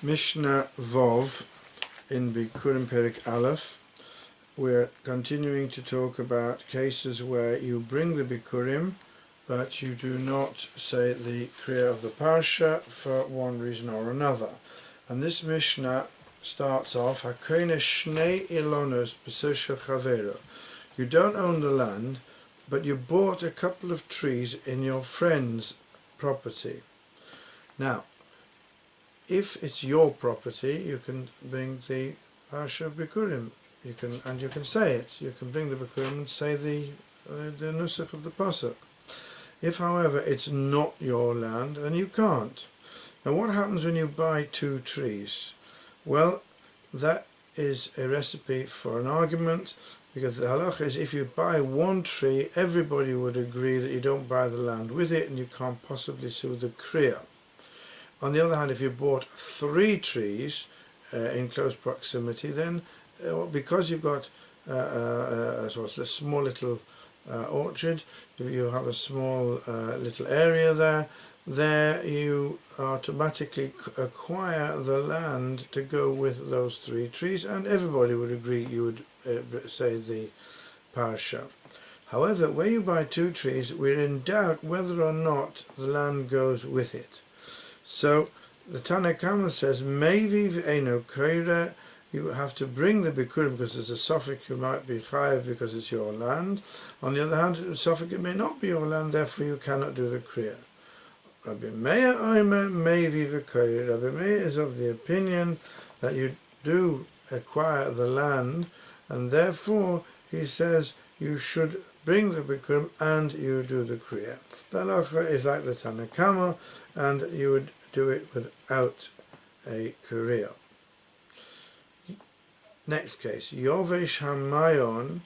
Mishnah Vov in Biכורים Perek Aleph. We're continuing to talk about cases where you bring the Biכורים but you do not say the Kriya of the Parsha for one reason or another. And this Mishnah starts off, Hakoine Shnei Ilonos B'Sosha Chavero. You don't own the land, but you bought a couple of trees in your friend's property. Now, if it's your property, you can bring the Parsha of Biכורים. You can say it. You can bring the Biכורים and say the nusach of the pasuk. If, however, it's not your land, then you can't. Now, what happens when you buy two trees? Well, that is a recipe for an argument, because the halacha is if you buy one tree, everybody would agree that you don't buy the land with it, and you can't possibly sue the kriya. On the other hand, if you bought three trees in close proximity, then because you've got a small little orchard, you have a small little area there you automatically acquire the land to go with those three trees, and everybody would agree you would say the parsha. However, where you buy two trees, we're in doubt whether or not the land goes with it. So the Tana Kama says, maybe v'eino koira, you have to bring the Biכורים because there's a suffix you might be chayav because it's your land. On the other hand, the suffix it may not be your land, therefore you cannot do the kriya. Rabbi Meir oimer maybe v'koira. Rabbi Meir is of the opinion that you do acquire the land, and therefore he says you should bring the Biכורים and you do the kriya. The halacha is like the Tana Kama, and you would do it without a kriya. Next case, Yovesh Hamayon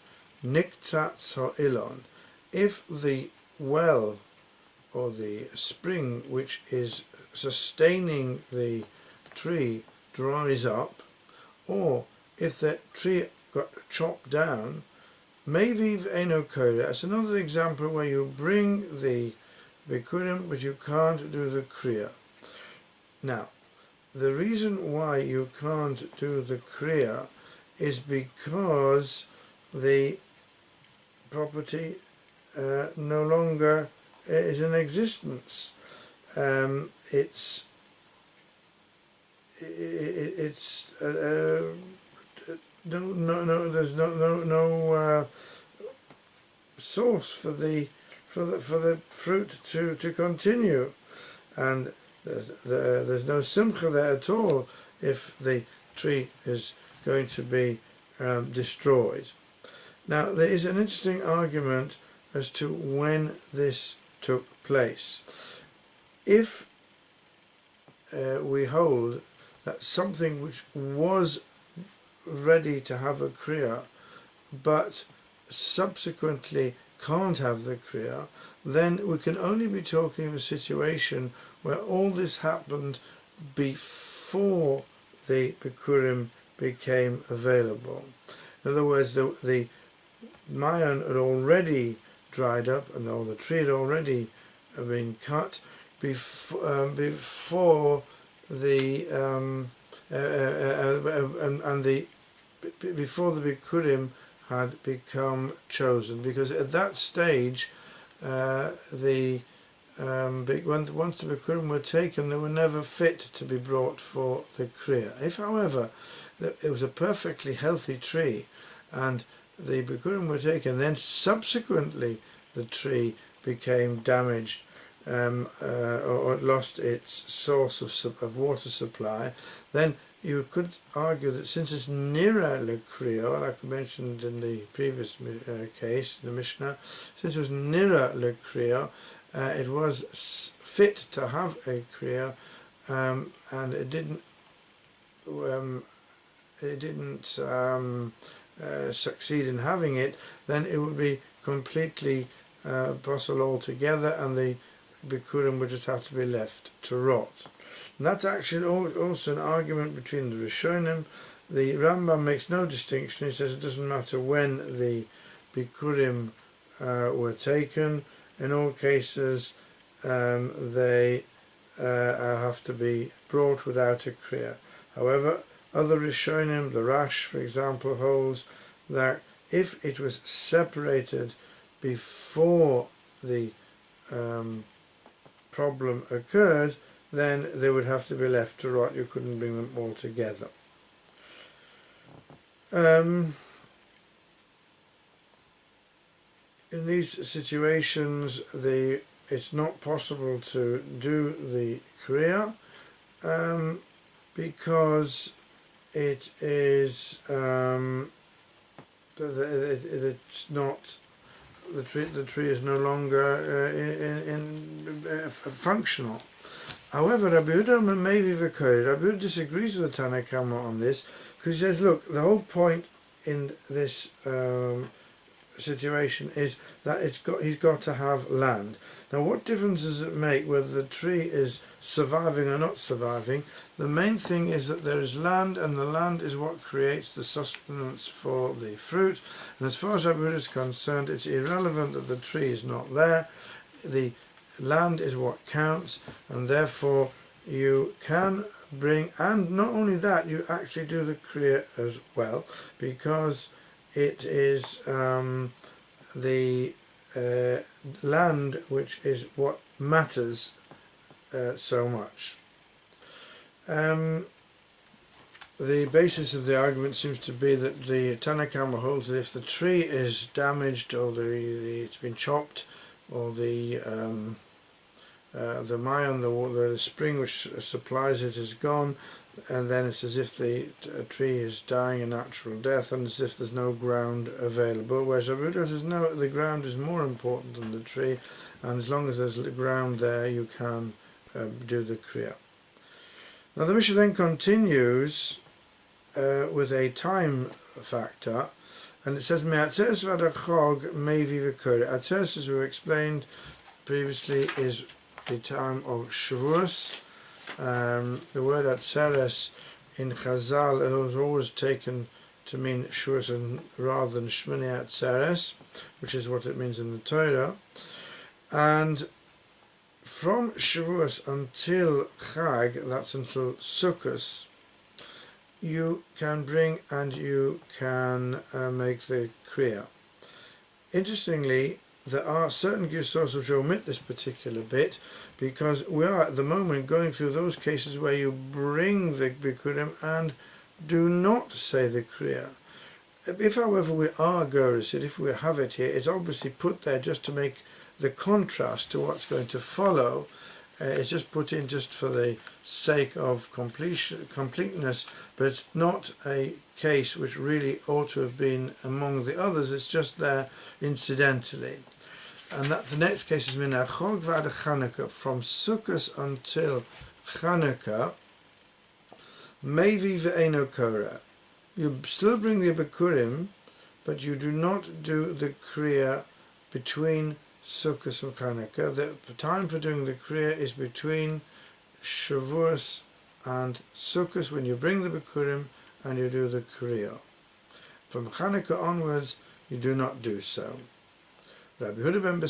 Niktzatz Ha'ilon. If the well or the spring which is sustaining the tree dries up, or if the tree got chopped down, maybe v'eino koira. That's another example where you bring the Biכורים but you can't do the kriya. Now, the reason why you can't do the kriya is because the property no longer is in existence. There's no source for the fruit to continue, and there's no simcha there at all if the tree is going to be destroyed. Now, there is an interesting argument as to when this took place. If we hold that something which was ready to have a kriya but subsequently can't have the kriya, then we can only be talking of a situation where all this happened before the Biכורים became available. In other words, the mayon had already dried up, and all the tree had already been cut before before the Biכורים had become chosen, because at that stage once the Biכורים were taken, they were never fit to be brought for the kriya. If, however, it was a perfectly healthy tree and the Biכורים were taken, then subsequently the tree became damaged or lost its source of water supply, then you could argue that since it's nira lekriya, like I mentioned in the previous case, the Mishnah, since it was nira lekriya, it was fit to have a kriya, and it didn't succeed in having it, then it would be completely possible altogether, and the Biכורים would just have to be left to rot. And that's actually also an argument between the Rishonim. The Rambam makes no distinction. He says it doesn't matter when the Biכורים were taken. In all cases, they have to be brought without a kriya. However, other Rishonim, the Rash, for example, holds that if it was separated before the problem occurred, then they would have to be left to rot. You couldn't bring them all together. In these situations, it's not possible to do the Kriya because it is it's not the tree is no longer functional. However, Rabbi Yehuda maybe Rabbi Yehuda disagrees with the Tanna Kama on this, because he says, look, the whole point in this situation is that he's got to have land. Now, what difference does it make whether the tree is surviving or not surviving? The main thing is that there is land, and the land is what creates the sustenance for the fruit. And as far as Rabbi Yehuda is concerned, it's irrelevant that the tree is not there. The land is what counts, and therefore you can bring, and not only that, you actually do the Kriya as well, because it is the land which is what matters so much. The basis of the argument seems to be that the Tanna Kama holds that if the tree is damaged, or it's been chopped, or the mayan, the spring which supplies it, is gone, and then it's as if the tree is dying a natural death, and as if there's no ground available. Whereas Rabbi Yehuda says, no, the ground is more important than the tree, and as long as there's ground there, you can do the Kriya. Now the Mishnah then continues with a time factor, and it says, Me'atzeres v'adachog mevi v'kore. Atzeres, as we explained previously, is the time of Shavuos. The word Atzeres in Chazal is always taken to mean Shavuos rather than Shmini Atzeres, which is what it means in the Torah. And from Shavuos until Chag, that's until Sukkot, you can bring and you can make the Kriya. Interestingly, there are certain Gisos which omit this particular bit, because we are at the moment going through those cases where you bring the Bikurim and do not say the Kriya. If, however, we are Goresid, if we have it here, it's obviously put there just to make the contrast to what's going to follow. It's just put in just for the sake of completeness, but it's not a case which really ought to have been among the others. It's just there incidentally. And that the next case is Min HaChog V'ad Chanukah, from Sukkot until Chanukah, Mevi V'eino Korah. You still bring the Bikurim, but you do not do the Kriya between Sukkot and Chanukah. The time for doing the Kriya is between Shavuos and Sukkot, when you bring the Bikurim and you do the Kriya. From Chanukah onwards, you do not do so. Rabbi Yehuda ben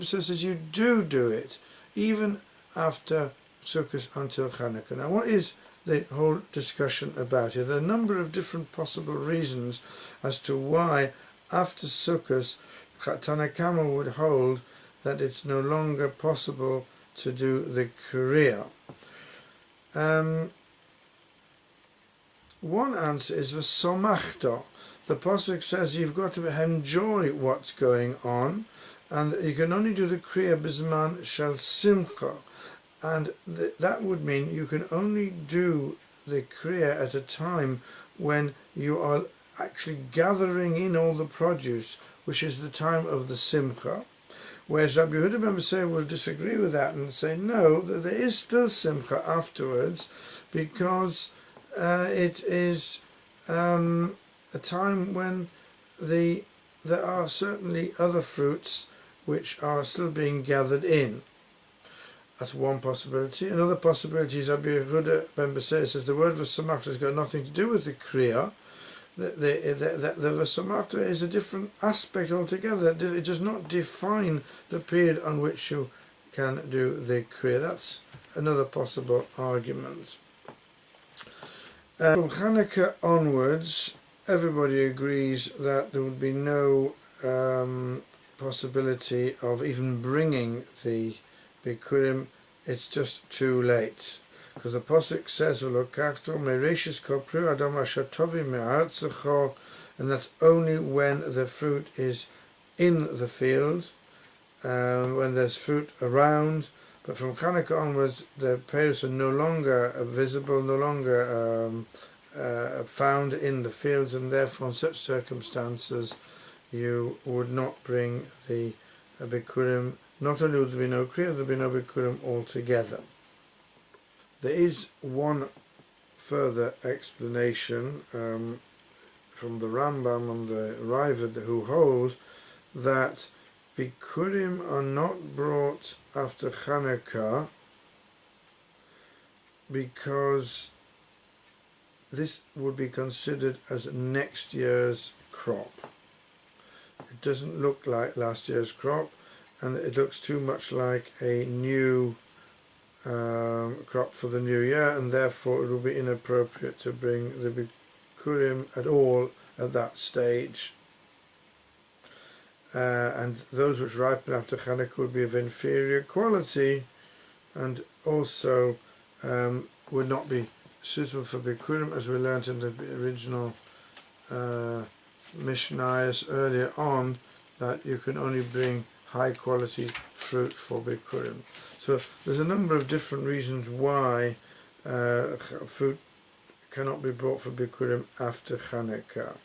Beser says you do it, even after Sukkot until Chanukah. Now, what is the whole discussion about it? There are a number of different possible reasons as to why after Sukkot, Tanna Kama would hold that it's no longer possible to do the Kriya. One answer is v'somachto. The Pasuk says you've got to enjoy what's going on, and you can only do the Kriya Bizman Shal Simcha. And that would mean you can only do the Kriya at a time when you are actually gathering in all the produce, which is the time of the Simcha. Whereas Rabbi Yehuda ben Beser will disagree with that and say, no, that there is still Simcha afterwards, because it is a time when there are certainly other fruits which are still being gathered in. That's one possibility. Another possibility is Rabbi Yehuda ben Beser says the word v'samachta has got nothing to do with the Kriya. The v'samachta is a different aspect altogether. It does not define the period on which you can do the Kriya. That's another possible argument. From Hanukkah onwards, everybody agrees that there would be no possibility of even bringing the Bikurim. It's just too late. Because the Pasuk says, and that's only when the fruit is in the field, when there's fruit around. But from Hanukkah onwards, the peiros are no longer visible, no longer found in the fields, and therefore in such circumstances you would not bring the Bikurim. Not only would there be no Kriya, there would be no Bikurim altogether. There is one further explanation from the Rambam and the Ravad, who hold that Bikurim are not brought after Hanukkah because this would be considered as next year's crop. It doesn't look like last year's crop, and it looks too much like a new crop for the new year, and therefore it will be inappropriate to bring the Bikurim at all at that stage. And those which ripen after Hanukkah would be of inferior quality, and also would not be suitable for Bikurim, as we learnt in the original Mishnah earlier on, that you can only bring high quality fruit for Bikurim. So there's a number of different reasons why fruit cannot be brought for Bikurim after Hanukkah.